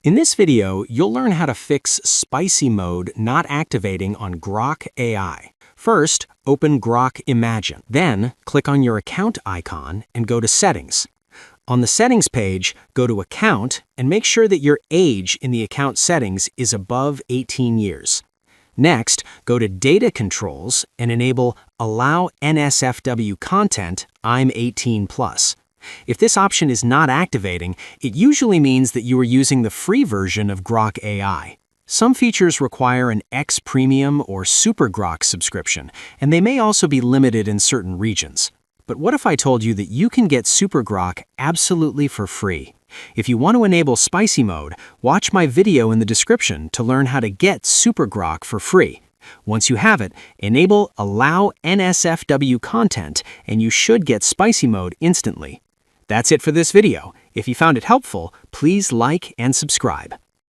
In this video, you'll learn how to fix spicy mode not activating on Grok AI. First, open Grok Imagine. Then, click on your account icon and go to Settings. On the Settings page, go to Account and make sure that your age in the account settings is above 18 years. Next, go to Data Controls and enable Allow NSFW Content I'm 18 plus. If this option is not activating, it usually means that you are using the free version of Grok AI. Some features require an X Premium or Super Grok subscription, and they may also be limited in certain regions. But what if I told you that you can get Super Grok absolutely for free? If you want to enable spicy mode, watch my video in the description to learn how to get Super Grok for free. Once you have it, enable Allow NSFW Content, and you should get spicy mode instantly. That's it for this video. If you found it helpful, please like and subscribe.